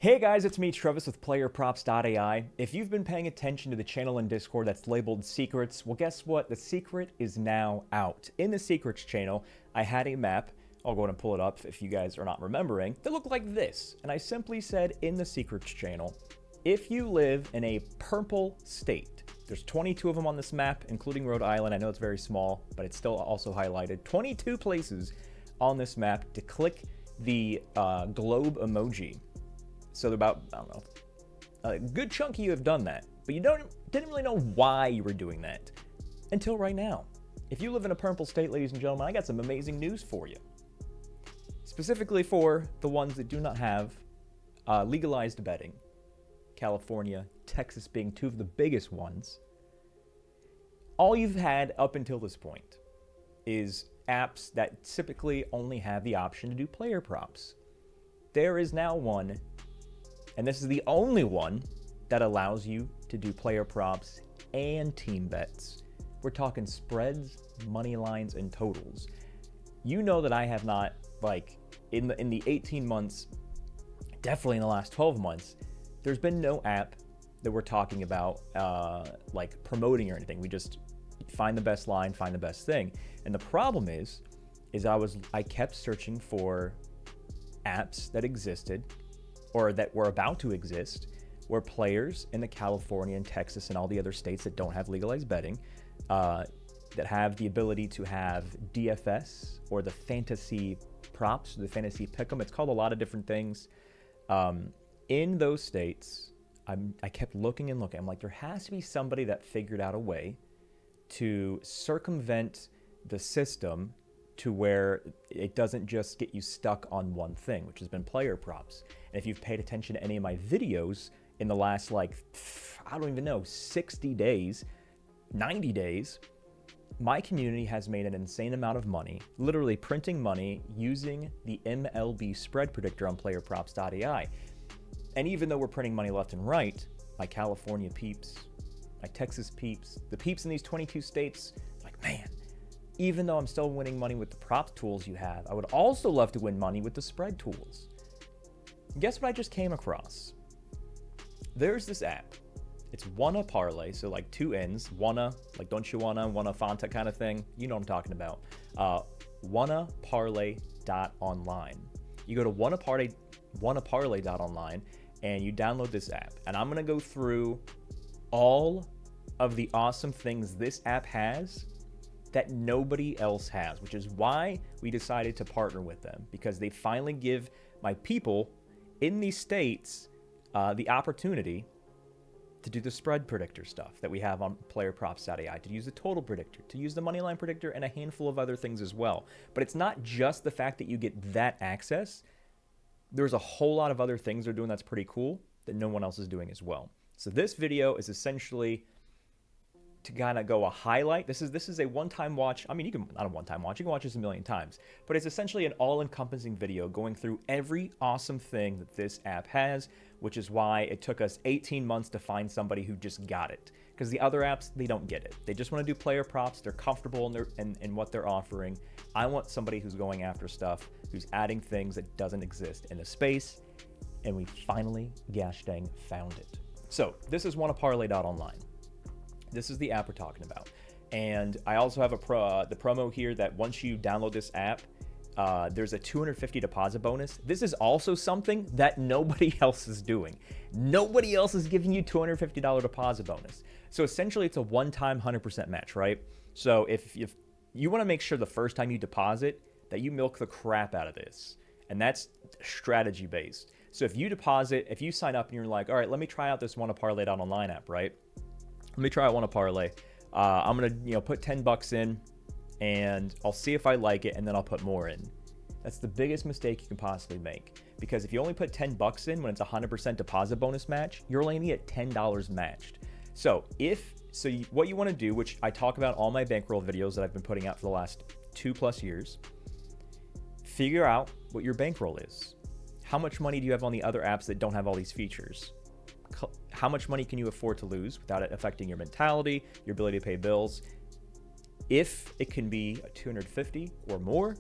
Hey guys, it's me, Travis with PlayerProps.ai. If you've been paying attention to the channel in Discord that's labeled Secrets, well guess what? The secret is now out. In the Secrets channel, I had a map, I'll go ahead and pull it up if you guys are not remembering, that looked like this. And I simply said in the Secrets channel, if you live in a purple state, there's 22 of them on this map, including Rhode Island. I know it's very small, but it's still also highlighted. 22 places on this map to click the globe emoji. So about, I don't know, a good chunk of you have done that, but you didn't really know why you were doing that until right now. If you live in a purple state, ladies and gentlemen, I got some amazing news for you. Specifically for the ones that do not have legalized betting, California, Texas being two of the biggest ones. All you've had up until this point is apps that typically only have the option to do player props. There is now one, and this is the only one that allows you to do player props and team bets. We're talking spreads, money lines, and totals. You know that I have not, like, in the 18 months, definitely in the last 12 months, there's been no app that we're talking about like promoting or anything. We just find the best line, find the best thing. And the problem is I kept searching for apps that existed or that were about to exist where players in the California and Texas and all the other states that don't have legalized betting, that have the ability to have DFS or the fantasy props, the fantasy pick'em. It's called a lot of different things. In those states, I kept looking and looking. I'm like, there has to be somebody that figured out a way to circumvent the system to where it doesn't just get you stuck on one thing, which has been player props. And if you've paid attention to any of my videos in the last, like, I don't even know, 60 days, 90 days, my community has made an insane amount of money, literally printing money using the MLB spread predictor on PlayerProps.ai. And even though we're printing money left and right, my California peeps, my Texas peeps, the peeps in these 22 states, like, man, even though I'm still winning money with the prop tools you have, I would also love to win money with the spread tools. Guess what I just came across? There's this app. It's Wanna Parlay, so like two N's. Wanna, like don't you wanna Fanta kind of thing. You know what I'm talking about. WannaParlay.online. You go to WannaParlay.online and you download this app. And I'm gonna go through all of the awesome things this app has that nobody else has, which is why we decided to partner with them, because they finally give my people in these states the opportunity to do the spread predictor stuff that we have on PlayerProps.ai, to use the total predictor, to use the moneyline predictor, and a handful of other things as well. But it's not just the fact that you get that access. There's a whole lot of other things they're doing that's pretty cool that no one else is doing as well. So this video is essentially to kind of go a highlight. This is a one-time watch. I mean, you can, not a one-time watch, you can watch this a million times, but it's essentially an all-encompassing video going through every awesome thing that this app has, which is why it took us 18 months to find somebody who just got it. Because the other apps, they don't get it. They just want to do player props. They're comfortable in what they're offering. I want somebody who's going after stuff, who's adding things that doesn't exist in the space, and we finally, gosh dang, found it. So this is WannaParlay.online. This is the app we're talking about. And I also have the promo here that once you download this app, there's a $250 deposit bonus. This is also something that nobody else is doing. Nobody else is giving you $250 deposit bonus. So essentially it's a one-time 100% match, right? So if you want to make sure the first time you deposit that you milk the crap out of this, and that's strategy based. So if you deposit, if you sign up and you're like, all right, let me try out this WannaParlay.online app, right? Let me try out WannaParlay. I'm gonna, put 10 bucks in, and I'll see if I like it, and then I'll put more in. That's the biggest mistake you can possibly make, because if you only put 10 bucks in when it's a 100% deposit bonus match, you're only gonna get $10 matched. So what you want to do, which I talk about all my bankroll videos that I've been putting out for the last 2+ years, figure out what your bankroll is. How much money do you have on the other apps that don't have all these features? How much money can you afford to lose without it affecting your mentality, your ability to pay bills? If it can be $250 or more,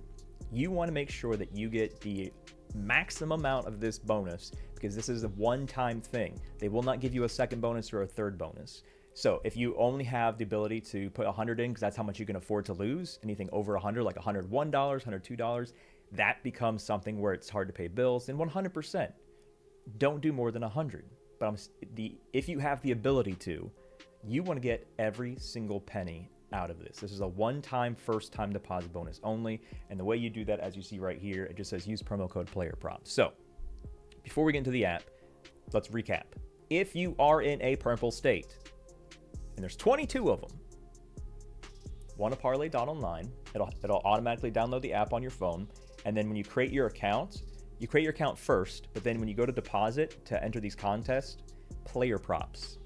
you want to make sure that you get the maximum amount of this bonus, because this is a one-time thing. They will not give you a second bonus or a third bonus. So if you only have the ability to put 100 in, because that's how much you can afford to lose, anything over 100, like $101, $102, that becomes something where it's hard to pay bills. And 100%, don't do more than 100. But if you have the ability to, you want to get every single penny out of this. This is a one-time, first-time deposit bonus only. And the way you do that, as you see right here, it just says use promo code PlayerProps. So before we get into the app, let's recap. If you are in a purple state, and there's 22 of them, WannaParlay.online, it'll automatically download the app on your phone. And then when you create your account, you create your account first, but then when you go to deposit to enter these contests, PlayerProps.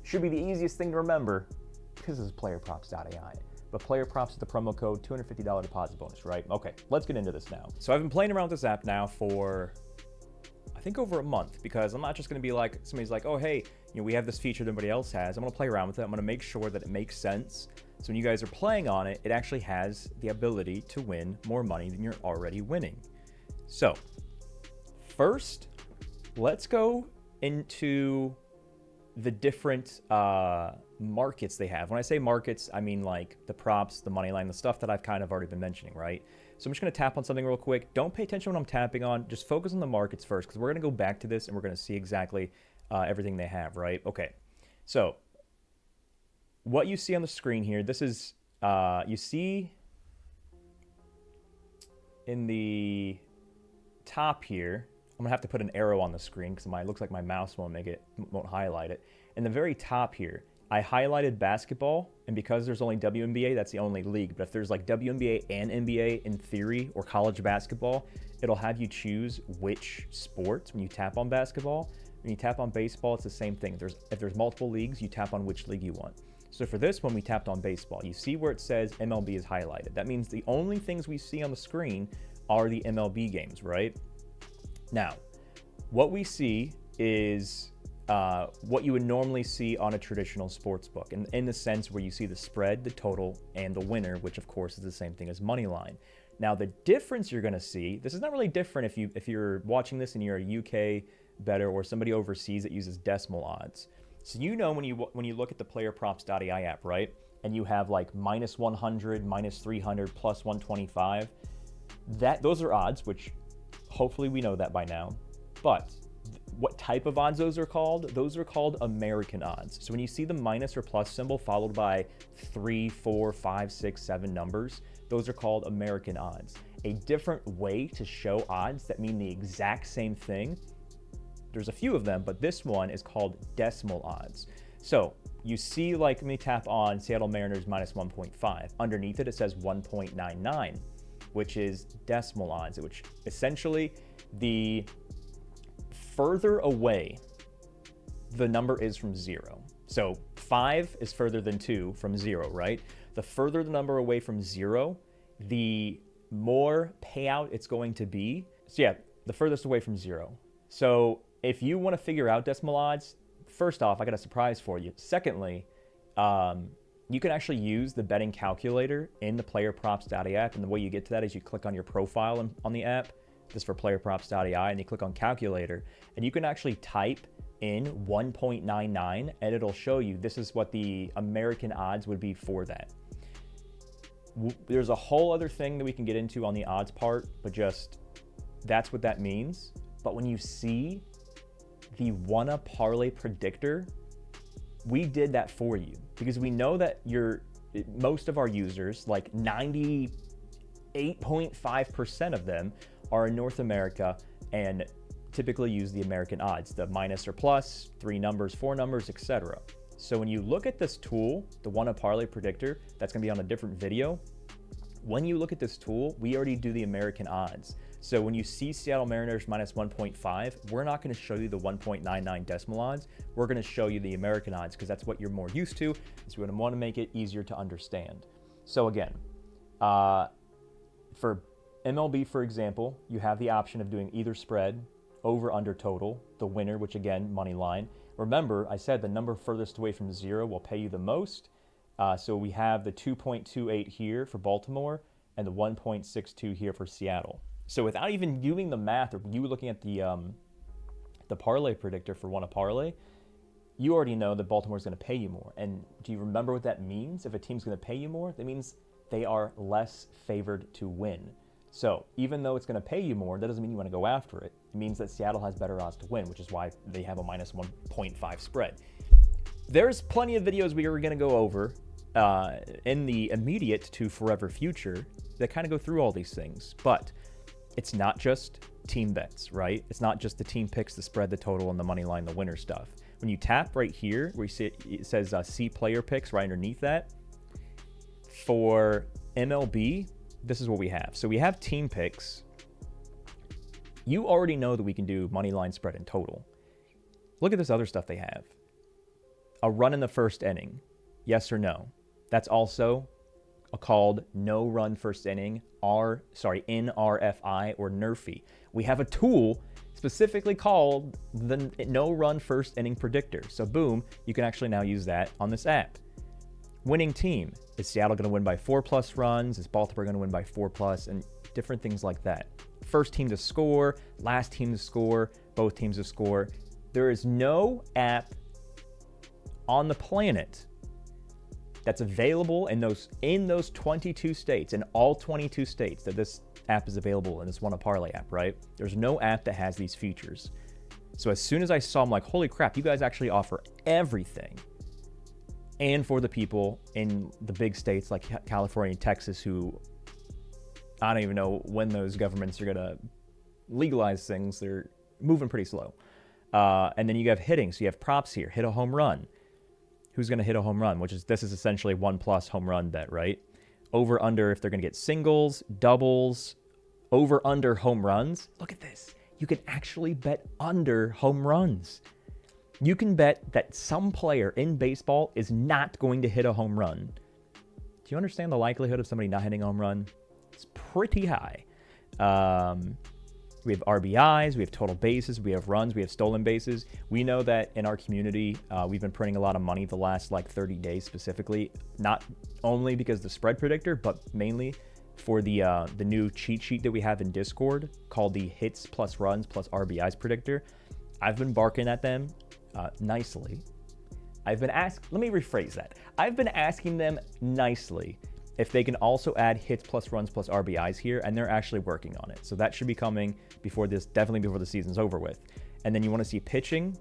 Should be the easiest thing to remember because this is PlayerProps.ai. But PlayerProps is the promo code, $250 deposit bonus, right? Okay, let's get into this now. So I've been playing around with this app now for, I think, over a month, because I'm not just going to be like, somebody's like, oh, hey, we have this feature that nobody else has. I'm going to play around with it. I'm going to make sure that it makes sense. So when you guys are playing on it, it actually has the ability to win more money than you're already winning. So first, let's go into the different markets they have. When I say markets, I mean like the props, the money line, the stuff that I've kind of already been mentioning, right? So I'm just going to tap on something real quick. Don't pay attention when I'm tapping on. Just focus on the markets first, because we're going to go back to this and we're going to see exactly everything they have, right? Okay. So what you see on the screen here, this is, you see in the top here, I'm gonna have to put an arrow on the screen because it looks like my mouse won't highlight it. In the very top here, I highlighted basketball, and because there's only WNBA, that's the only league. But if there's like WNBA and NBA in theory, or college basketball, it'll have you choose which sport when you tap on basketball. When you tap on baseball, it's the same thing. If there's multiple leagues, you tap on which league you want. So for this one, we tapped on baseball. You see where it says MLB is highlighted. That means the only things we see on the screen are the MLB games, right? Now, what we see is what you would normally see on a traditional sports book, in the sense where you see the spread, the total, and the winner, which of course is the same thing as money line. Now, the difference you're going to see, this is not really different if you're watching this and you're a UK bettor or somebody overseas that uses decimal odds. So when you look at the PlayerProps.ai app, right, and you have like minus 100, minus 300, plus 125, those are odds, which hopefully we know that by now. But what type of odds those are called? Those are called American odds. So when you see the minus or plus symbol followed by 3, 4, 5, 6, 7 numbers, those are called American odds. A different way to show odds that mean the exact same thing, there's a few of them, but this one is called decimal odds. So you see, like, let me tap on Seattle Mariners minus 1.5. Underneath it, it says 1.99, which is decimal odds, which essentially the further away the number is from 0. So 5 is further than 2 from 0, right? The further the number away from 0, the more payout it's going to be. So yeah, the furthest away from 0. So if you want to figure out decimal odds, first off, I got a surprise for you. Secondly, you can actually use the betting calculator in the PlayerProps.ai app, and the way you get to that is you click on your profile on the app. This is for PlayerProps.ai, and you click on calculator, and you can actually type in 1.99, and it'll show you this is what the American odds would be for that. There's a whole other thing that we can get into on the odds part, but just that's what that means. But when you see the Wanna Parlay predictor, we did that for you because we know that most of our users, like 98.5% of them, are in North America and typically use the American odds, the minus or plus, 3 numbers, 4 numbers, etc. So when you look at this tool, the Wanna Parlay predictor, that's going to be on a different video. When you look at this tool, we already do the American odds. So when you see Seattle Mariners minus 1.5, we're not going to show you the 1.99 decimal odds. We're going to show you the American odds because that's what you're more used to. So we want to make it easier to understand. So again, for MLB, for example, you have the option of doing either spread, over, under, total, the winner, which again, money line. Remember, I said the number furthest away from 0 will pay you the most. So we have the 2.28 here for Baltimore and the 1.62 here for Seattle. So without even doing the math or you looking at the parlay predictor for Wanna Parlay, you already know that Baltimore's going to pay you more. And do you remember what that means? If a team's going to pay you more, that means they are less favored to win. So even though it's going to pay you more, that doesn't mean you want to go after it. It means that Seattle has better odds to win, which is why they have a minus 1.5 spread. There's plenty of videos we are going to go over in the immediate to forever future that kind of go through all these things. But it's not just team bets, right? It's not just the team picks, the spread, the total, and the money line, the winner stuff. When you tap right here, where you see it says see player picks right underneath that, for MLB, this is what we have. So we have team picks. You already know that we can do money line, spread, and total. Look at this other stuff they have. A run in the first inning, yes or no. That's also called no run first inning, NRFI or NRFI. We have a tool specifically called the no run first inning predictor. So boom, you can actually now use that on this app. Winning team, is Seattle going to win by 4+ runs? Is Baltimore going to win by 4+? And different things like that. First team to score, last team to score, both teams to score. There is no app on the planet that's available in those 22 states, in all 22 states that this app is available in, this Wanna Parlay app, right? There's no app that has these features. So as soon as I saw, I'm like, holy crap, you guys actually offer everything. And for the people in the big states like California and Texas, who I don't even know when those governments are gonna legalize things. They're moving pretty slow. And then you have hitting. So you have props here, hit a home run. Who's going to hit a home run, this is essentially 1+ home run bet, right? Over, under, if they're going to get singles, doubles, over, under home runs. Look at this. You can actually bet under home runs. You can bet that some player in baseball is not going to hit a home run. Do you understand the likelihood of somebody not hitting a home run? It's pretty high. We have RBIs, we have total bases, we have runs, we have stolen bases. We know that in our community, we've been printing a lot of money the last 30 days specifically, not only because of the spread predictor, but mainly for the new cheat sheet that we have in Discord called the hits plus runs plus RBIs predictor. I've been barking at them nicely. Let me rephrase that. I've been asking them nicely if they can also add hits plus runs plus RBIs here, and they're actually working on it. So that should be coming definitely before the season's over with. And then you want to see pitching,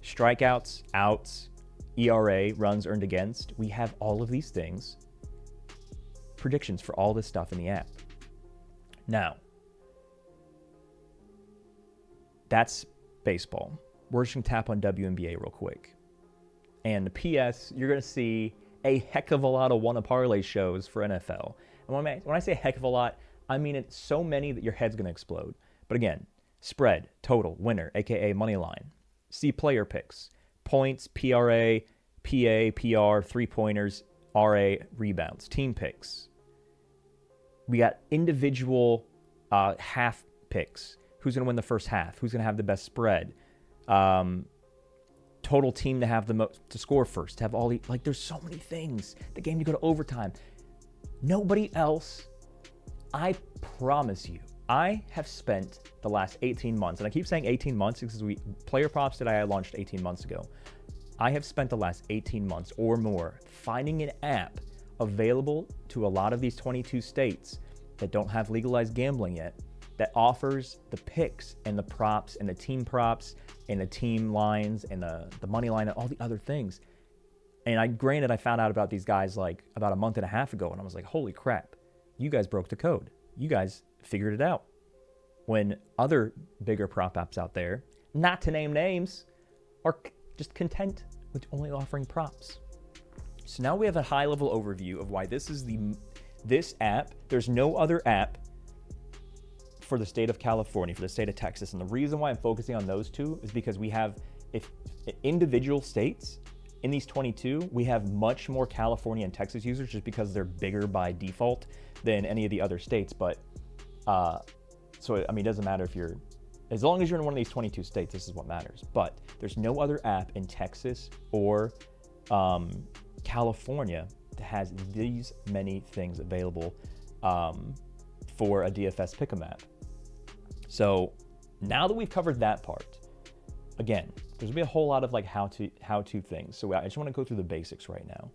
strikeouts, outs, ERA, runs earned against. We have all of these things, predictions for all this stuff in the app. Now, that's baseball. We're just going to tap on WNBA real quick. And P.S., you're going to see a heck of a lot of Wanna Parlay shows for NFL. And when I say a heck of a lot, I mean it's so many that your head's going to explode. But again, spread, total, winner, aka money line. See player picks, points, PRA, PA, PR, 3-pointers, RA, rebounds, team picks. We got individual half picks. Who's going to win the first half? Who's going to have the best spread? Total team to have the most to score first, to have all the there's so many things. The game to go to overtime. Nobody else, I promise you, I have spent the last 18 months, and I keep saying 18 months because PlayerProps.ai launched 18 months ago. I have spent the last 18 months or more finding an app available to a lot of these 22 states that don't have legalized gambling yet, that offers the picks and the props and the team props and the team lines and the money line and all the other things. And I found out about these guys about a month and a half ago, and I was like, holy crap, you guys broke the code. You guys figured it out. When other bigger prop apps out there, not to name names, are just content with only offering props. So now we have a high-level overview of why this is this app. There's no other app for the state of California, for the state of Texas. And the reason why I'm focusing on those two is because we have, if individual states in these 22, we have much more California and Texas users just because they're bigger by default than any of the other states. But so, I mean, it doesn't matter as long as you're in one of these 22 states, this is what matters. But there's no other app in Texas or California that has these many things available for a DFS pick'em app. So now that we've covered that part, again, there's gonna be a whole lot of like how to things. So I just want to go through the basics right now.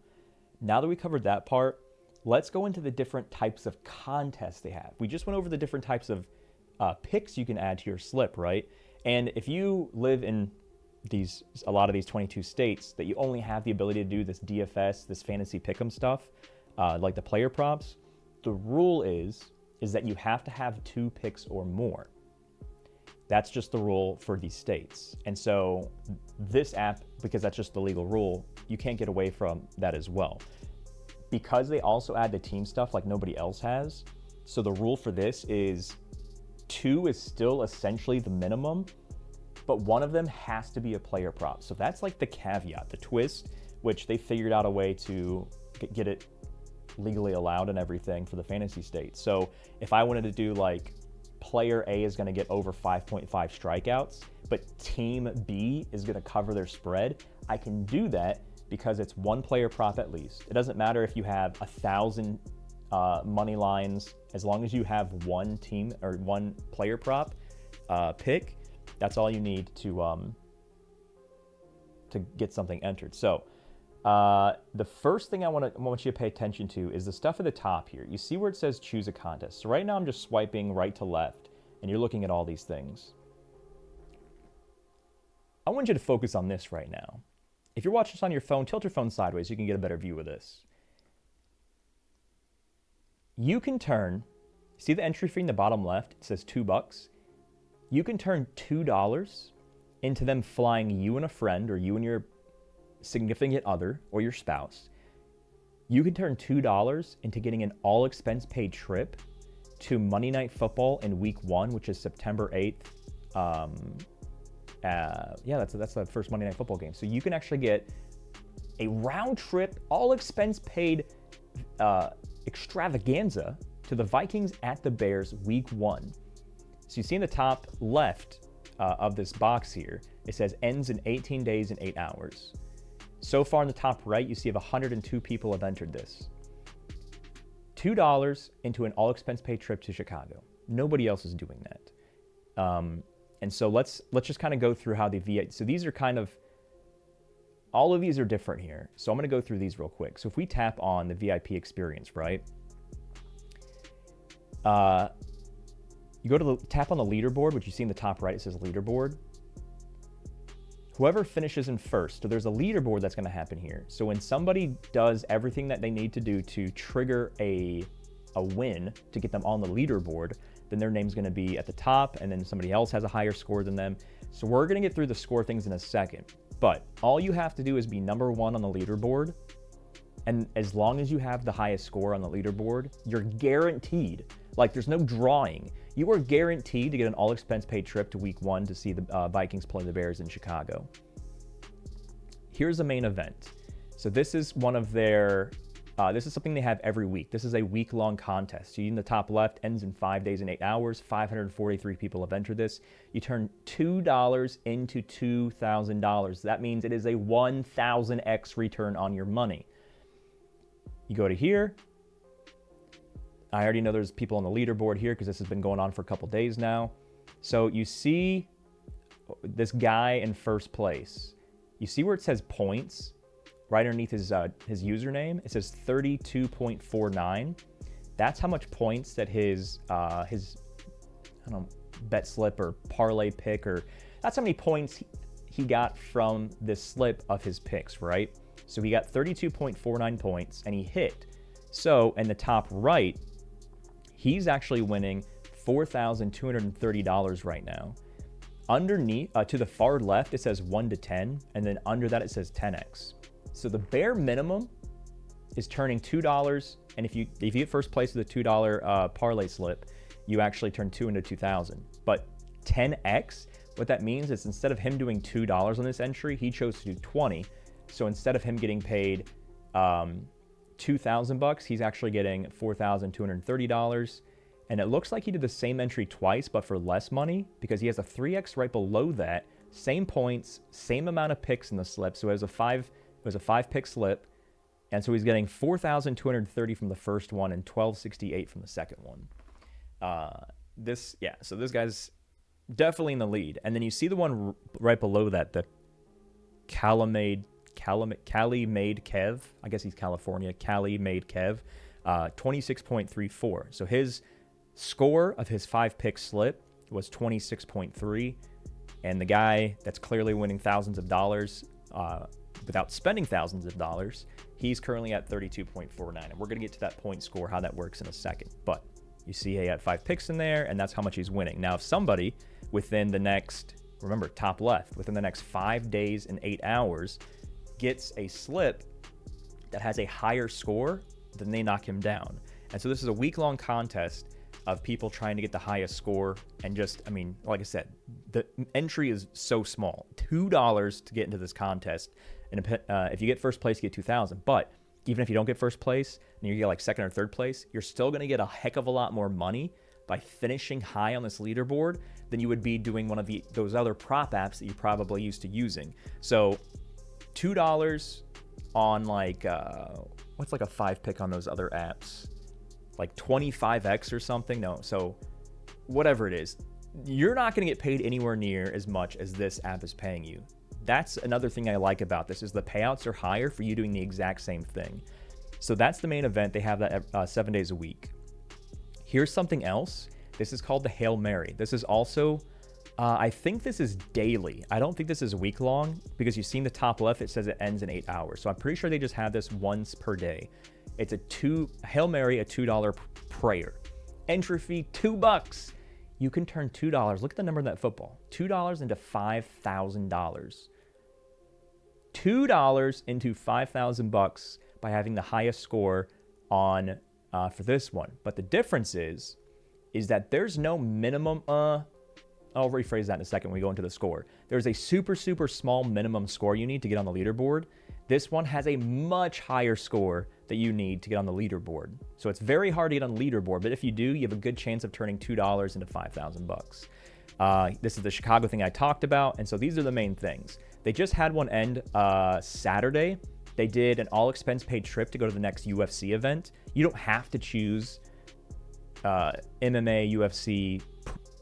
Now that we covered that part, let's go into the different types of contests they have. We just went over the different types of picks you can add to your slip, right? And if you live in a lot of these 22 states that you only have the ability to do this DFS, this fantasy pick'em stuff, like the player props, the rule is that you have to have 2 picks or more. That's just the rule for these states. And so this app, because that's just the legal rule, you can't get away from that as well. Because they also add the team stuff like nobody else has, so the rule for this is 2 is still essentially the minimum, but one of them has to be a player prop. So that's like the caveat, the twist, which they figured out a way to get it legally allowed and everything for the fantasy state. So if I wanted to do like player A is going to get over 5.5 strikeouts, but team B is going to cover their spread, I can do that because it's 1 player prop at least. It doesn't matter if you have 1,000 money lines, as long as you have 1 team or 1 player prop pick, that's all you need to get something entered. So the first thing I want you to pay attention to is the stuff at the top here. You see where it says choose a contest. So right now I'm just swiping right to left, and you're looking at all these things. I want you to focus on this right now. If you're watching this on your phone, tilt your phone sideways so you can get a better view of this. You can turn, see the entry fee in the bottom left? It says $2. You can turn $2 into them flying you and a friend, or you and your significant other or your spouse. You can turn $2 into getting an all expense paid trip to Monday Night Football in week 1, which is September 8th. That's the first Monday Night Football game. So you can actually get a round trip, all expense paid extravaganza to the Vikings at the Bears week 1. So you see in the top left of this box here, it says ends in 18 days and 8 hours. So far in the top right, you see 102 people have entered this. $2 into an all expense paid trip to Chicago. Nobody else is doing that. And so let's just kind of go through how the VIP. So these are kind of, all of these are different here. So I'm going to go through these real quick. So if we tap on the VIP experience, right? You go to tap on the leaderboard, which you see in the top right, it says leaderboard. Whoever finishes in first, so there's a leaderboard that's going to happen here. So when somebody does everything that they need to do to trigger a win to get them on the leaderboard, then their name's going to be at the top, and then somebody else has a higher score than them. So we're going to get through the score things in a second. But all you have to do is be number 1 on the leaderboard. And as long as you have the highest score on the leaderboard, you're guaranteed, like there's no drawing, you are guaranteed to get an all expense paid trip to week 1 to see the Vikings play the Bears in Chicago. Here's the main event. So this is one of their, this is something they have every week. This is a week-long contest. So in the top left, ends in 5 days and 8 hours. 543 people have entered this. You turn $2 into $2,000. That means it is a 1,000x return on your money. You go to here. I already know there's people on the leaderboard here because this has been going on for a couple days now. So you see this guy in first place. You see where it says points right underneath his username? It says 32.49. That's how much points that his I don't know, bet slip or parlay pick, or that's how many points he got from this slip of his picks, right? So he got 32.49 points and he hit. So in the top right, he's actually winning $4,230 right now. Underneath, to the far left, it says 1 to 10, and then under that it says 10x. So the bare minimum is turning $2, and if you get first place with a $2 parlay slip, you actually turn 2 into 2,000. But 10x, what that means is instead of him doing $2 on this entry, he chose to do 20. So instead of him getting paid $2,000, he's actually getting $4,230. And it looks like he did the same entry twice, but for less money, because he has a 3x right below that, same points, same amount of picks in the slip. So it was a 5 pick slip. And so he's getting 4,230 from the first one and 1,268 from the second one. So this guy's definitely in the lead. And then you see the one right below that, the Cali made Kev. I guess he's California. Cali made Kev, 26.34. So his score of his 5-pick slip was 26.3. And the guy that's clearly winning thousands of dollars without spending thousands of dollars, he's currently at 32.49. And we're going to get to that point score, how that works in a second. But you see he had 5 picks in there, and that's how much he's winning. Now, if somebody within the next, remember, top left, within the next 5 days and 8 hours gets a slip that has a higher score, then they knock him down. And so this is a week-long contest of people trying to get the highest score. And just, I mean, like I said, the entry is so small. $2 to get into this contest. And if you get first place, you get $2,000. But even if you don't get first place and you get like second or third place, you're still going to get a heck of a lot more money by finishing high on this leaderboard than you would be doing one of those other prop apps that you're probably used to using. So $2 on like, what's like a 5-pick on those other apps? Like 25x or something? No, so whatever it is, you're not going to get paid anywhere near as much as this app is paying you. That's another thing I like about this, is the payouts are higher for you doing the exact same thing. So that's the main event. They have that 7 days a week. Here's something else. This is called the Hail Mary. This is also, I think this is daily. I don't think this is week long, because you've seen the top left, it says it ends in 8 hours. So I'm pretty sure they just have this once per day. It's a Hail Mary, a $2 prayer. Entry fee, $2. You can turn $2. Look at the number of that football. $2 into $5,000. $2 into $5,000 by having the highest score on for this one. But the difference is that there's no minimum. I'll rephrase that in a second when we go into the score. There's a super, super small minimum score you need to get on the leaderboard. This one has a much higher score that you need to get on the leaderboard. So it's very hard to get on the leaderboard, but if you do, you have a good chance of turning $2 into $5,000. This is the Chicago thing I talked about, and so these are the main things. They just had one end Saturday. They did an all-expense-paid trip to go to the next UFC event. You don't have to choose MMA, UFC,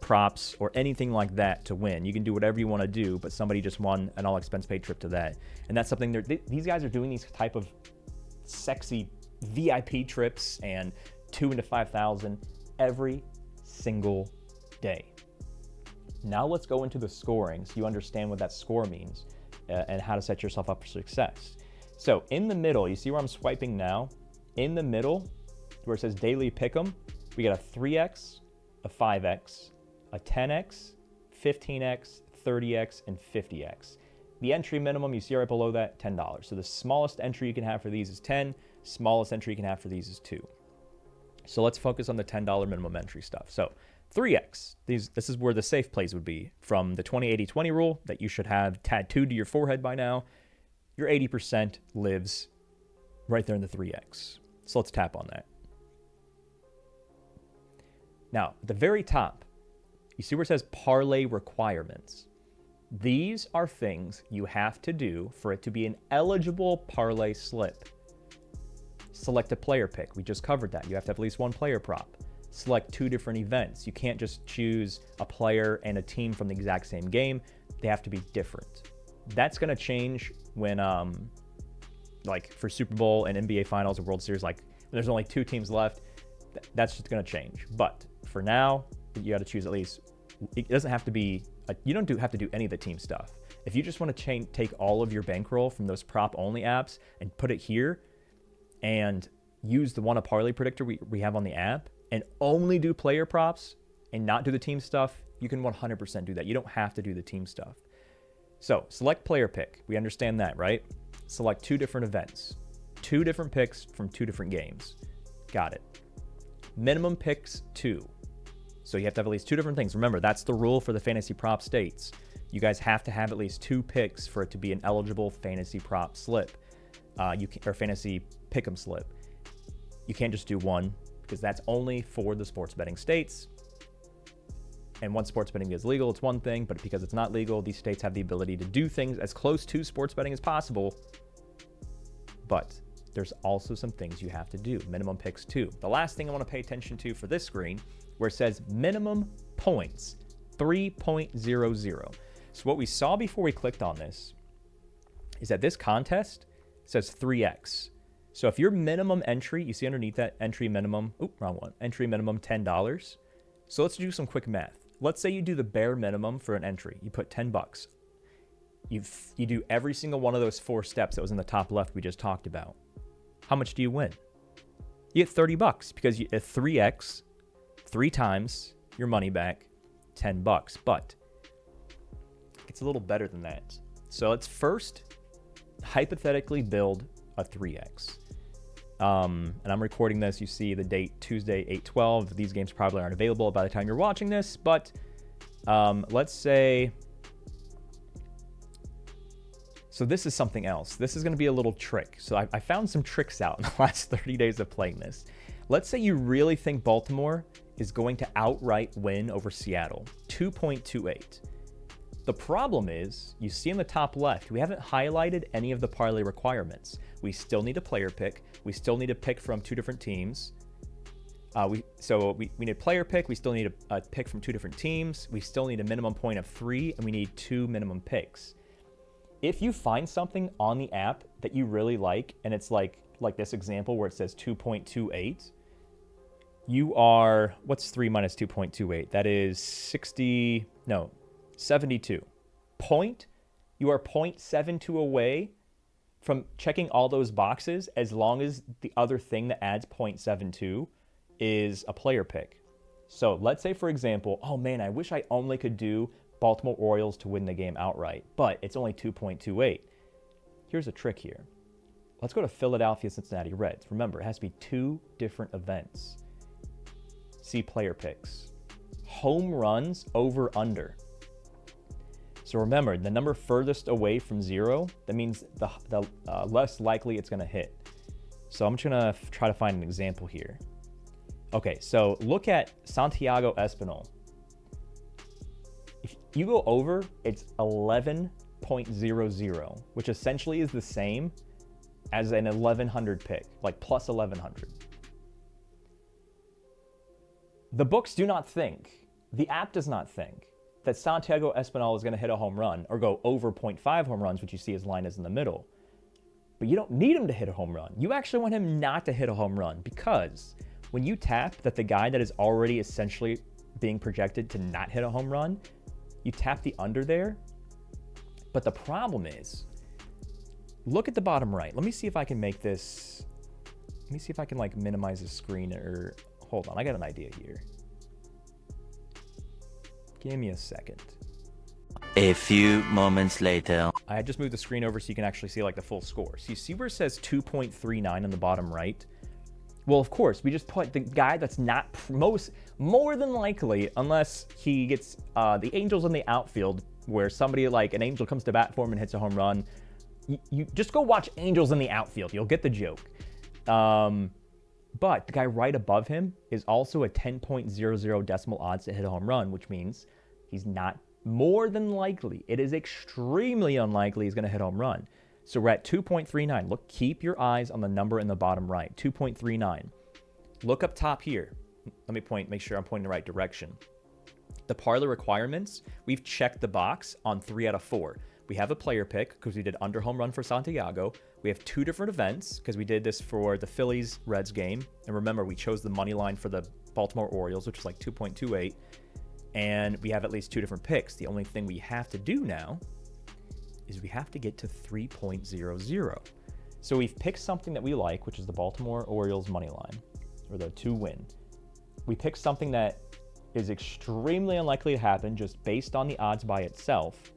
props, or anything like that to win. You can do whatever you want to do, but somebody just won an all-expense-paid trip to that. And that's something these guys are doing, these type of sexy VIP trips and 2 into 5,000 every single day. Now let's go into the scoring so you understand what that score means and how to set yourself up for success. So in the middle, you see where I'm swiping now? In the middle, where it says daily pick'em, we got a 3x, a 5x, a 10x, 15x, 30x, and 50x. The entry minimum, you see right below that, $10. So the smallest entry you can have for these is 10. Smallest entry you can have for these is 2. So let's focus on the $10 minimum entry stuff. So 3x, this is where the safe plays would be. From the 20-80-20 rule that you should have tattooed to your forehead by now, your 80% lives right there in the 3x. So let's tap on that. Now, at the very top, you see where it says parlay requirements. These are things you have to do for it to be an eligible parlay slip. Select a player pick. We just covered that. You have to have at least one player prop. Select 2 different events. You can't just choose a player and a team from the exact same game. They have to be different. That's going to change when, like for Super Bowl and NBA Finals or World Series, like when there's only 2 teams left, that's just going to change. But for now, you got to choose at least. It doesn't have to be. You don't have to do any of the team stuff. If you just want to take all of your bankroll from those prop-only apps and put it here, and use the Wanna Parlay predictor we have on the app, and only do player props and not do the team stuff, you can 100% do that. You don't have to do the team stuff. So select player pick. We understand that, right? Select 2 different events, 2 different picks from 2 different games. Got it. Minimum picks 2. So you have to have at least 2 different things. Remember, that's the rule for the fantasy prop states. You guys have to have at least 2 picks for it to be an eligible fantasy prop slip, or fantasy pick'em slip. You can't just do 1, because that's only for the sports betting states. And once sports betting is legal, it's one thing, but because it's not legal, these states have the ability to do things as close to sports betting as possible. But there's also some things you have to do. Minimum picks 2. The last thing I want to pay attention to for this screen, where it says minimum points. 3.00. So what we saw before we clicked on this is that this contest says 3x. So if your minimum entry, you see underneath that entry minimum, wrong one, entry minimum $10. So let's do some quick math. Let's say you do the bare minimum for an entry. You put 10 bucks. You do every single one of those 4 steps that was in the top left we just talked about. How much do you win? You get 30 bucks because you 3x, 3 times your money back, 10 bucks. But it's a little better than that. So let's first hypothetically build a 3x. And I'm recording this. You see the date Tuesday, 8/12. These games probably aren't available by the time you're watching this, but let's say. So this is something else. This is going to be a little trick. So I found some tricks out in the last 30 days of playing this. Let's say you really think Baltimore is going to outright win over Seattle, 2.28. The problem is, you see in the top left, we haven't highlighted any of the parlay requirements. We still need a player pick. We still need a pick from 2 different teams. We need a player pick. We still need a pick from 2 different teams. We still need a minimum point of 3, and we need 2 minimum picks. If you find something on the app that you really like, and it's like this example where it says 2.28, you are, what's 3 minus 2.28? That is 72. You are 0.72 away from checking all those boxes, as long as the other thing that adds 0.72 is a player pick. So let's say, for example, oh man, I wish I only could do Baltimore Orioles to win the game outright, but it's only 2.28. Here's a trick here. Let's go to Philadelphia Cincinnati Reds. Remember, it has to be 2 different events. See player picks. Home runs over under. So remember, the number furthest away from 0, that means the less likely it's going to hit. So I'm just going to try to find an example here. Okay, so look at Santiago Espinal. If you go over, it's 11.00, which essentially is the same as an 1100 pick, like plus 1100. The books do not think, the app does not think, that Santiago Espinal is going to hit a home run or go over 0.5 home runs, which you see his line is in the middle. But you don't need him to hit a home run. You actually want him not to hit a home run, because when you tap that the guy that is already essentially being projected to not hit a home run, you tap the under there. But the problem is, look at the bottom right. Let me see if I can make this, let me see if I can like minimize the screen, or hold on, I got an idea here. Give me a second. A few moments later. I just moved the screen over so you can actually see like the full score. So you see where it says 2.39 on the bottom right? Well, of course, we just put the guy that's not more than likely, unless he gets the Angels in the outfield, where somebody like an Angel comes to bat for him and hits a home run. You just go watch Angels in the outfield. You'll get the joke. But the guy right above him is also a 10.00 decimal odds to hit a home run, which means he's not more than likely. It is extremely unlikely he's going to hit a home run. So we're at 2.39. Look, keep your eyes on the number in the bottom right, 2.39. Look up top here. Let me make sure I'm pointing the right direction. The parlay requirements, we've checked the box on 3 out of 4. We have a player pick because we did under home run for Santiago. We have 2 different events because we did this for the Phillies-Reds game. And remember, we chose the money line for the Baltimore Orioles, which is like 2.28. And we have at least 2 different picks. The only thing we have to do now is we have to get to 3.00. So we've picked something that we like, which is the Baltimore Orioles money line, or the 2 win. We picked something that is extremely unlikely to happen just based on the odds by itself,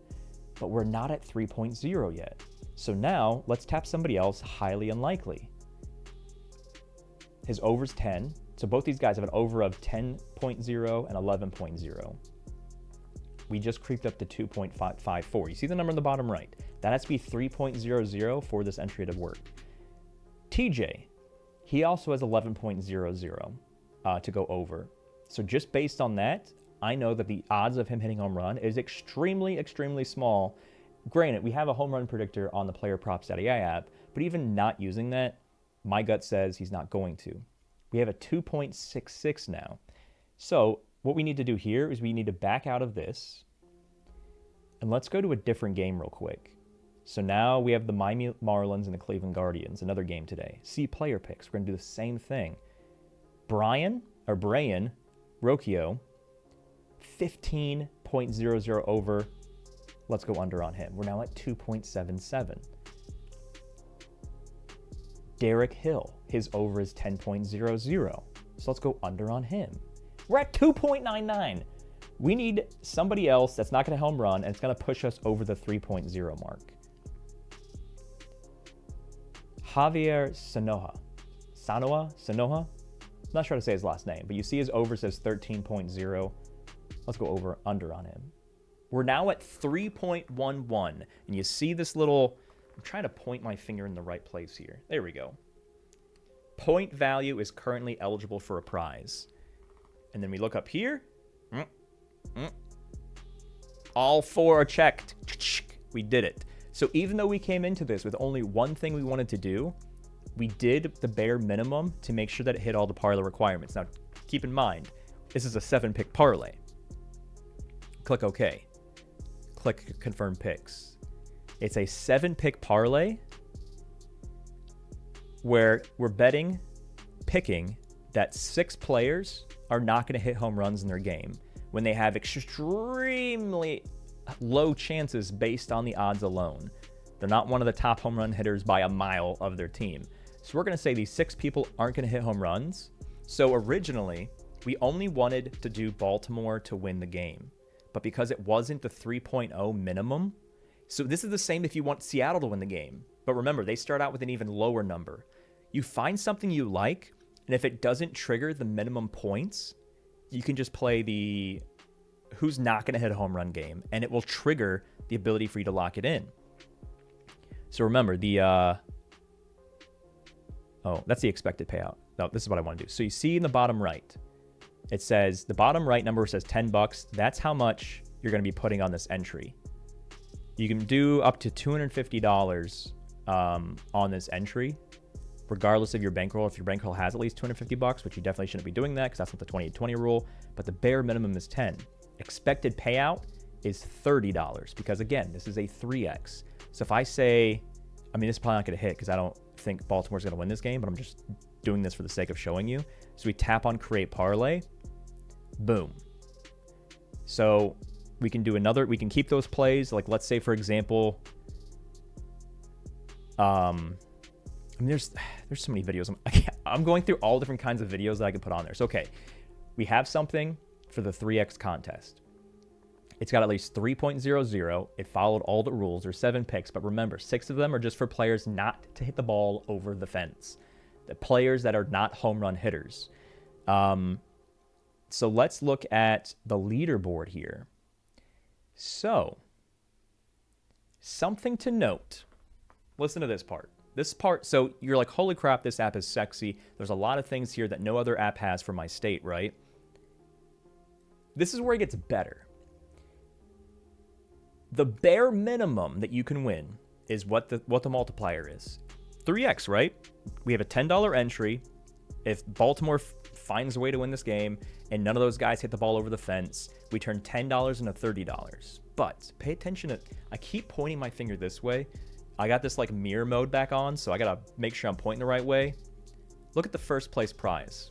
but we're not at 3.0 yet. So now let's tap somebody else highly unlikely. His over's 10. So both these guys have an over of 10.0 and 11.0. We just creeped up to 2.54. You see the number in the bottom right? That has to be 3.00 for this entry to work. TJ, he also has 11.00 to go over. So just based on that, I know that the odds of him hitting home run is extremely, extremely small. Granted, we have a home run predictor on the PlayerProps.ai app, but even not using that, my gut says he's not going to. We have a 2.66 now. So what we need to do here is we need to back out of this. And let's go to a different game real quick. So now we have the Miami Marlins and the Cleveland Guardians, another game today. See player picks. We're going to do the same thing. Brian Rocchio, 15.00 over. Let's go under on him. We're now at 2.77. Derek Hill, his over is 10.00. So let's go under on him. We're at 2.99. We need somebody else that's not going to home run, and it's going to push us over the 3.0 mark. Javier Sanoja. I'm not sure how to say his last name, but you see his over says 13.0. Let's go over under on him. We're now at 3.11, and you see this little, I'm trying to point my finger in the right place here. There we go. Point value is currently eligible for a prize. And then we look up here. All four are checked. We did it. So even though we came into this with only one thing we wanted to do, we did the bare minimum to make sure that it hit all the parlay requirements. Now, keep in mind, this is a 7-pick parlay. Click OK. Click Confirm Picks. It's a 7-pick parlay where we're picking that 6 players are not going to hit home runs in their game when they have extremely low chances based on the odds alone. They're not one of the top home run hitters by a mile of their team. So we're going to say these 6 people aren't going to hit home runs. So originally, we only wanted to do Baltimore to win the game. But because it wasn't the 3.0 minimum, so this is the same if you want Seattle to win the game. But remember, they start out with an even lower number. You find something you like, and if it doesn't trigger the minimum points, you can just play the who's not going to hit a home run game, and it will trigger the ability for you to lock it in. So remember, that's the expected payout. No, this is what I want to do. So you see in the bottom right, it says, the bottom right number says $10. That's how much you're going to be putting on this entry. You can do up to $250 on this entry, regardless of your bankroll. If your bankroll has at least $250, which you definitely shouldn't be doing that because that's not the 28-20 rule, but the bare minimum is 10. Expected payout is $30 because, again, this is a 3x. So if I say, I mean, this is probably not going to hit because I don't think Baltimore's going to win this game, but I'm just doing this for the sake of showing you. So we tap on Create Parlay. Boom. So we can do another, we can keep those plays. Like, let's say, for example, I mean, there's so many videos. I'm going through all different kinds of videos that I can put on there. So, okay, we have something for the 3x contest. It's got at least 3.00. It followed all the rules. There's 7 picks, but remember, 6 of them are just for players not to hit the ball over the fence. The players that are not home run hitters. So let's look at the leaderboard here. So, something to note. Listen to this part. This part, so you're like, holy crap, this app is sexy. There's a lot of things here that no other app has for my state, right? This is where it gets better. The bare minimum that you can win is what the multiplier is. 3x, right? We have a $10 entry. If Baltimore finds a way to win this game and none of those guys hit the ball over the fence, we turn $10 into $30. But pay attention to, I keep pointing my finger this way. I got this like mirror mode back on, so I gotta make sure I'm pointing the right way. Look at the first place prize.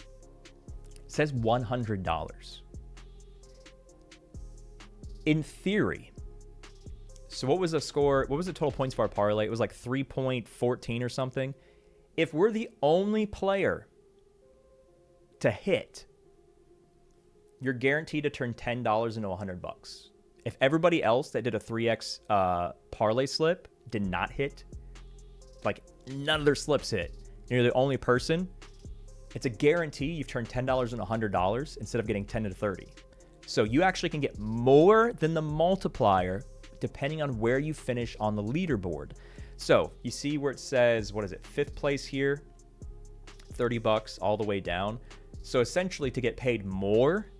It says $100. In theory, so what was the score? What was the total points for our parlay? It was like 3.14 or something. If we're the only player to hit, you're guaranteed to turn $10 into $100. If everybody else that did a 3x parlay slip did not hit, like none of their slips hit, you're the only person, it's a guarantee you've turned $10 into $100 instead of getting 10 to 30. So you actually can get more than the multiplier depending on where you finish on the leaderboard. So you see where it says, what is it, 5th place here, $30 all the way down. So essentially, to get paid more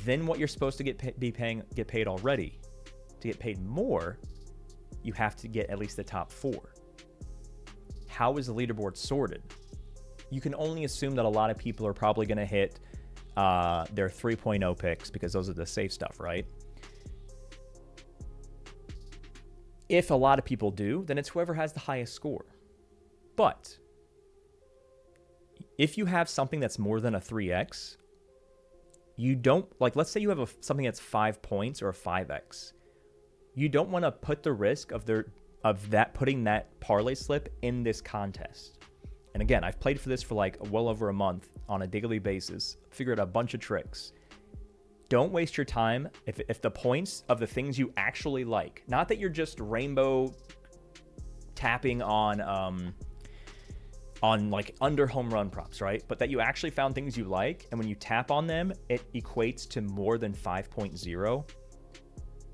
than what you're supposed to get paid already, to get paid more, you have to get at least the top 4. How is the leaderboard sorted? You can only assume that a lot of people are probably going to hit their 3.0 picks because those are the safe stuff, right? If a lot of people do, then it's whoever has the highest score. But if you have something that's more than a 3x, you don't, like, let's say you have something that's 5 points or a 5x. You don't want to put the risk of putting that parlay slip in this contest. And again, I've played for this for like well over a month on a daily basis, figured out a bunch of tricks. Don't waste your time if the points of the things you actually like, not that you're just rainbow tapping on like under home run props, right? But that you actually found things you like, and when you tap on them, it equates to more than 5.0.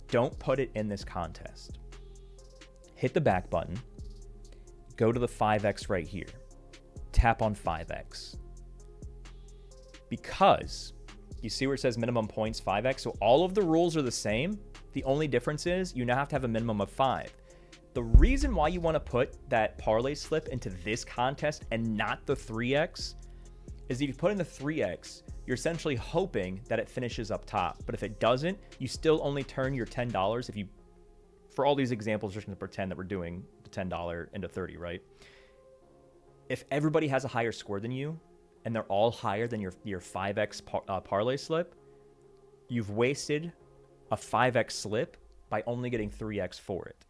Don't put it in this contest. Hit the back button, go to the 5x right here, tap on 5x. Because you see where it says minimum points 5x, so all of the rules are the same. The only difference is you now have to have a minimum of 5. The reason why you want to put that parlay slip into this contest and not the 3x is if you put in the 3x, you're essentially hoping that it finishes up top. But if it doesn't, you still only turn your $10 if you, for all these examples, just going to pretend that we're doing the $10 into 30, right? If everybody has a higher score than you and they're all higher than your 5x parlay slip, you've wasted a 5x slip by only getting 3x for it.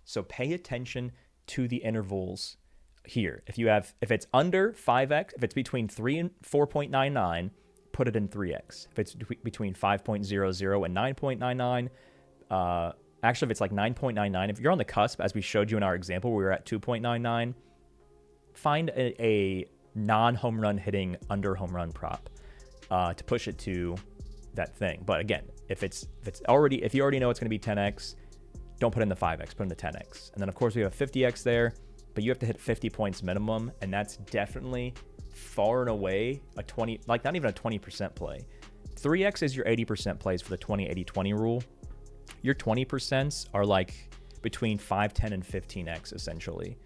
So pay attention to the intervals here. If it's under 5x, if it's between 3 and 4.99, put it in 3x. If it's between 5.00 and 9.99, actually, if it's like 9.99, if you're on the cusp, as we showed you in our example, we were at 2.99, find a non-home run hitting under home run prop to push it to that thing. But again, if you already know it's going to be 10x, don't put in the 5x, put in the 10x. And then of course we have a 50x there, but you have to hit 50 points minimum, and that's definitely far and away a 20, like not even a 20% play. 3x is your 80% plays for the 20-80-20 rule. Your 20% are like between 5, 10, and 15x essentially.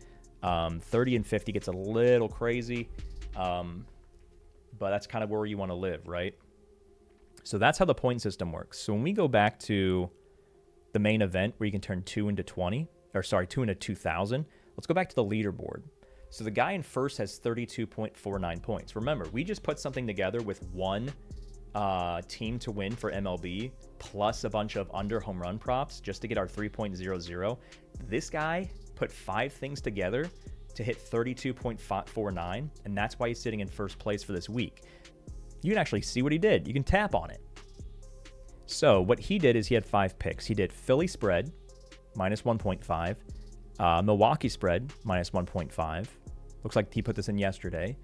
30 and 50 gets a little crazy, but that's kind of where you want to live, right? So that's how the point system works. So when we go back to the main event where you can turn 2 into 2,000, let's go back to the leaderboard. So the guy in first has 32.49 points. Remember, we just put something together with one team to win for MLB plus a bunch of under home run props just to get our 3.00. This guy put 5 things together to hit 32.49, and that's why he's sitting in first place for this week. You can actually see what he did. You can tap on it. So what he did is he had 5 picks. He did Philly spread, minus 1.5. Milwaukee spread, minus 1.5. Looks like he put this in yesterday.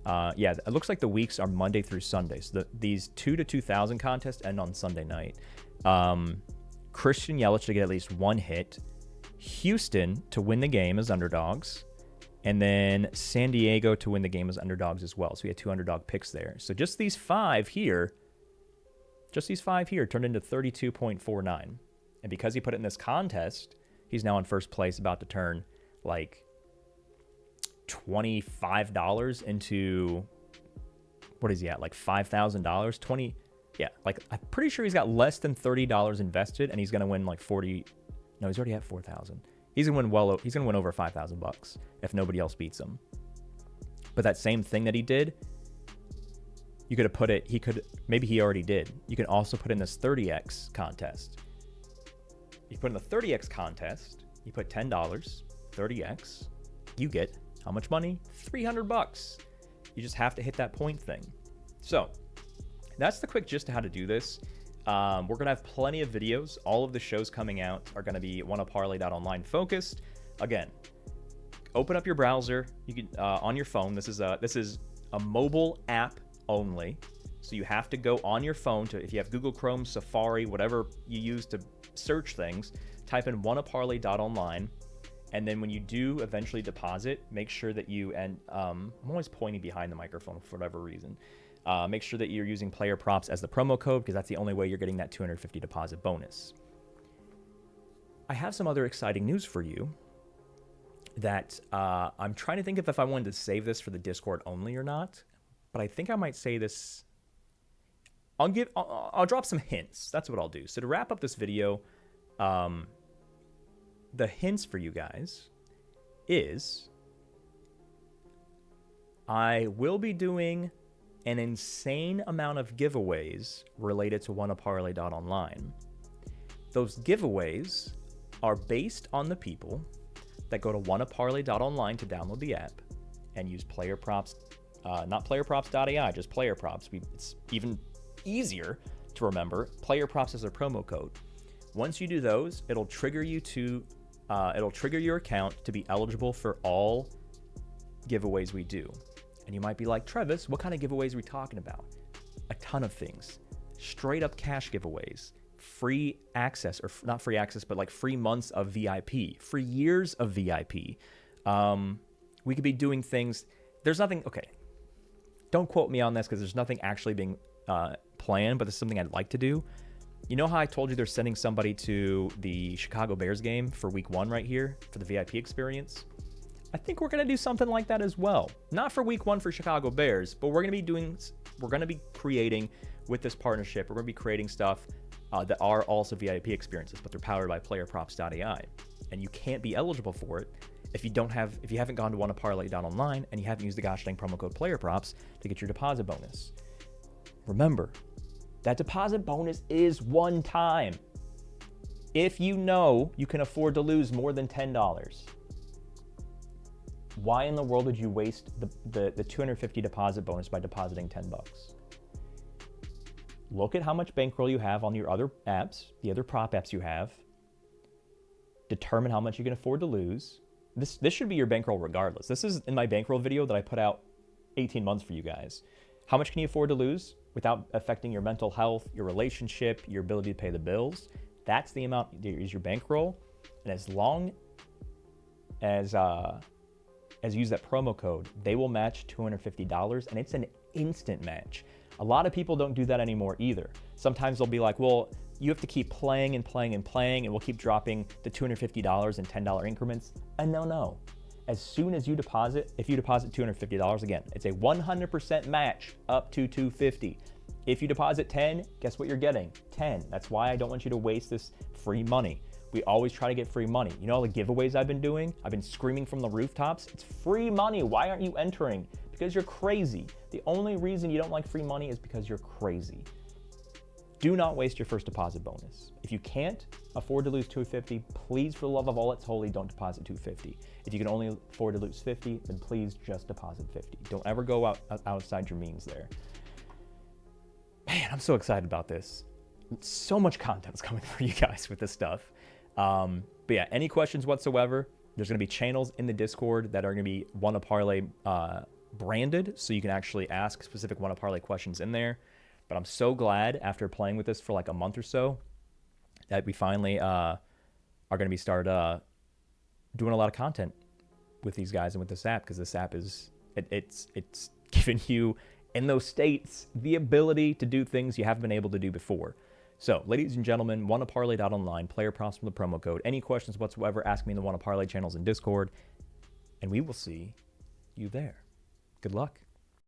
Yeah, it looks like the weeks are Monday through Sunday. So these 2 to 2,000 contests end on Sunday night. Christian Yelich to get at least 1 hit. Houston to win the game as underdogs. And then San Diego to win the game as underdogs as well. So we had 2 underdog picks there. So just these 5 here turned into 32.49. And because he put it in this contest, he's now in first place, about to turn like $25 into, what is he at? Like $5,000? I'm pretty sure he's got less than $30 invested, and he's going to win like 40. No, he's already at 4,000. He's going to win over $5,000 if nobody else beats him. But that same thing that he did, you could have put it, maybe he already did. You can also put in this 30x contest. You put in the 30x contest, you put $10, 30x, you get how much money? $300. You just have to hit that point thing. So that's the quick gist of how to do this. We're going to have plenty of videos. All of the shows coming out are going to be WannaParlay.online focused. Again, open up your browser. You can on your phone. This is a mobile app only. So you have to go on your phone to, if you have Google Chrome, Safari, whatever you use to search things, type in WannaParlay.online. And then when you do eventually deposit, make sure that you, and I'm always pointing behind the microphone for whatever reason. Make sure that you're using PlayerProps as the promo code, because that's the only way you're getting that $250 deposit bonus. I have some other exciting news for you that I'm trying to think if I wanted to save this for the Discord only or not, but I think I might say this. I'll drop some hints. That's what I'll do. So to wrap up this video, the hints for you guys is I will be doing an insane amount of giveaways related to WannaParlay.online. Those giveaways are based on the people that go to WannaParlay.online to download the app and use PlayerProps, not PlayerProps.ai, just PlayerProps. It's even easier to remember. PlayerProps is a promo code. Once you do those, it'll trigger you to, it'll trigger your account to be eligible for all giveaways we do. And you might be like, Travis, what kind of giveaways are we talking about? A ton of things. Straight up cash giveaways, free access, or not free access, but like free months of VIP, free years of VIP. We could be doing things. There's nothing, okay, don't quote me on this because there's nothing actually being planned, but this is something I'd like to do. You know how I told you they're sending somebody to the Chicago Bears game for week 1 right here for the VIP experience? I think we're going to do something like that as well. Not for week 1 for Chicago Bears, but we're going to be creating with this partnership, we're going to be creating stuff that are also VIP experiences, but they're powered by PlayerProps.ai. And you can't be eligible for it if you haven't gone to WannaParlay.online and you haven't used the gosh dang promo code PlayerProps to get your deposit bonus. Remember, that deposit bonus is one time. If you know you can afford to lose more than $10, why in the world would you waste the $250 deposit bonus by depositing $10? Look at how much bankroll you have on your other apps, the other prop apps you have. Determine how much you can afford to lose. This should be your bankroll regardless. This is in my bankroll video that I put out 18 months for you guys. How much can you afford to lose without affecting your mental health, your relationship, your ability to pay the bills? That's the amount that is your bankroll. And as long as you use that promo code, they will match $250, and it's an instant match. A lot of people don't do that anymore either. Sometimes they'll be like, well, you have to keep playing and playing and playing, and we'll keep dropping the $250 in $10 increments. And no. As soon as you deposit, if you deposit $250, again, it's a 100% match up to $250. If you deposit 10, guess what you're getting? 10. That's why I don't want you to waste this free money. We always try to get free money. You know all the giveaways I've been doing? I've been screaming from the rooftops. It's free money. Why aren't you entering? Because you're crazy. The only reason you don't like free money is because you're crazy. Do not waste your first deposit bonus. If you can't afford to lose $250, please, for the love of all that's holy, don't deposit $250. If you can only afford to lose $50, then please just deposit $50. Don't ever go outside your means there. Man, I'm so excited about this. So much content's coming for you guys with this stuff. But yeah, any questions whatsoever, there's going to be channels in the Discord that are going to be Wanna Parlay branded, so you can actually ask specific Wanna Parlay questions in there. But I'm so glad after playing with this for like a month or so that we finally are going to be doing a lot of content with these guys and with this app, because this app is it's giving you in those states the ability to do things you haven't been able to do before. So, ladies and gentlemen, WannaParlay.online, player props from the promo code. Any questions whatsoever, ask me in the Wanna Parlay channels in Discord, and we will see you there. Good luck.